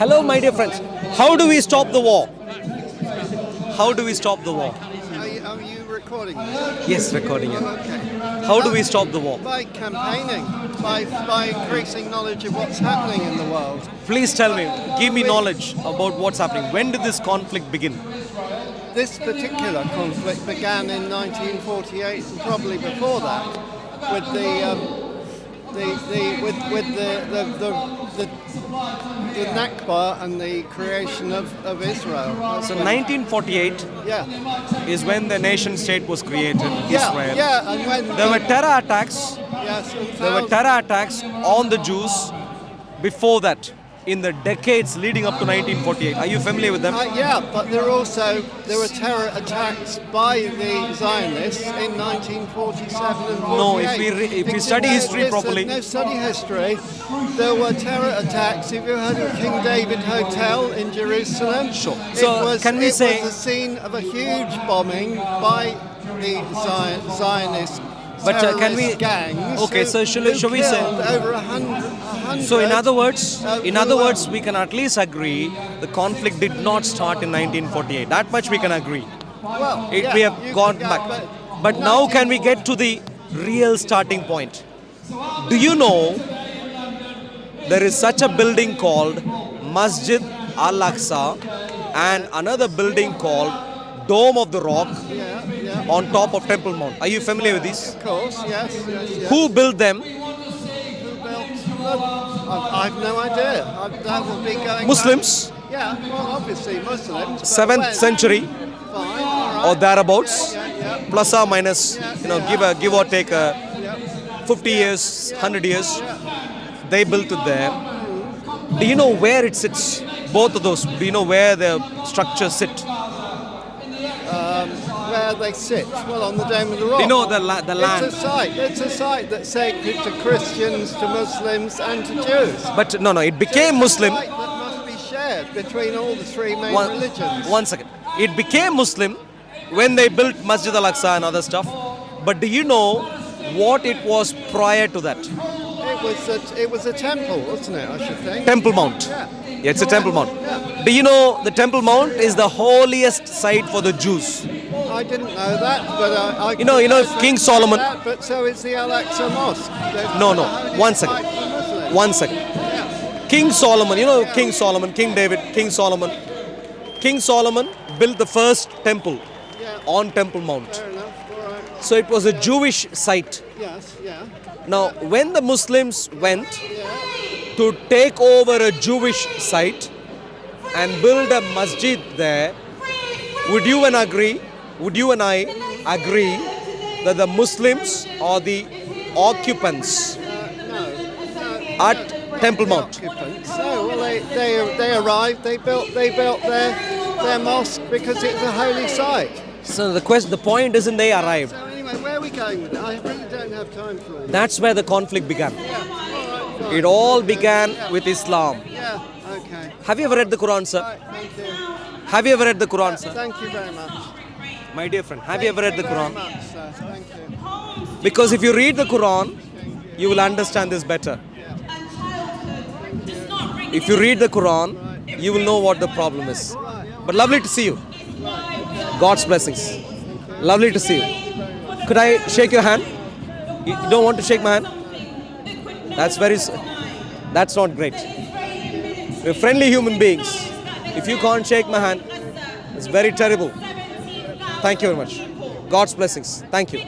Hello, my dear friends. How do we stop the war? How do we stop the war? Are you recording this? Yes, recording it. Okay. How do we stop the war? By campaigning, by increasing knowledge of what's happening in the world. Please tell me, give me knowledge about what's happening. When did this conflict begin? This particular conflict began in 1948, and probably before that, with the Nakba and the creation of Israel. So 1948 Yeah, is when the nation state was created, yeah, Israel. yeah, and when There were terror attacks. yes, and There were terror attacks on the Jews before that, in the decades leading up to 1948. Are you familiar with them? Yeah, but there were terror attacks by the Zionists in 1947 and 48. No, if we study history properly. No, study history. There were terror attacks. Have you heard of King David Hotel in Jerusalem? Sure. It So was, can we it say- was the scene of a huge bombing by the Zionist But can we? terrorist gangs. Okay, so shall we who say? killed over 100. So in other words, who, we can at least agree the conflict did not start in 1948. That much we can agree. well, We yeah, have you gone can go, back. But now can we get to the real starting point? Do you know there is such a building called Masjid Al-Aqsa and another building called Dome of the Rock Yeah, yeah. on top of Temple Mount? Are you familiar with these? Of course, yes. Who built them? Who built? I've no idea. That will be going Muslims, back. Yeah, well, obviously Muslims. but 7th when? century Fine, all or right. thereabouts, Yeah. plus or minus, give or take Yeah. 50 years, 100 years. They built it there. Do you know where it sits? Both of those. Do you know where the structures sit? Where they sit? Well, on the Dome of the Rock. Do you know the land? It's a site that's sacred to Christians, to Muslims, and to Jews. But no, it became Muslim. It's a site that must be shared between all the three main One, religions. one second. It became Muslim when they built Masjid Al-Aqsa and other stuff. But do you know what it was prior to that? It was a temple, wasn't it? I should think. Temple Mount. Yeah. Yeah, it's a Temple Mount. Yeah. Do you know the Temple Mount is the holiest site for the Jews? I didn't know that, but I You know, King Solomon- That, but so is the Al-Aqsa Mosque. No. The One holiest second. site for Muslims. One second. Yeah. King Solomon, King Solomon, King David, King Solomon. King Solomon built the first temple Yeah. on Temple Mount. Fair enough. All right. So it was a Jewish site. Yes. Yeah. Now, when the Muslims went Yeah. to take over a Jewish site and build a masjid there, would you and I agree that the Muslims are the occupants No. at Temple Mount? Occupants. No. Well, they arrived. They built their mosque because it's a holy site. So the point isn't they arrived. So anyway, where are we going with it? I really don't have time for all. That's where the conflict began. Yeah. All right. Fine. It all began with Islam. Yeah. Okay. Have you ever read the Quran, sir? Right. Thank you. Have you ever read the Quran, sir? Thank you very much. My dear friend, have you ever read the Thank Quran? you very much, sir. Thank you. Because if you read the Quran, you will understand this better. If you read the Quran, you will know what the problem is. But lovely to see you. God's blessings. Lovely to see you. Could I shake your hand? You don't want to shake my hand? That's not great. We're friendly human beings. If you can't shake my hand, it's very terrible. Thank you very much. God's blessings. Thank you.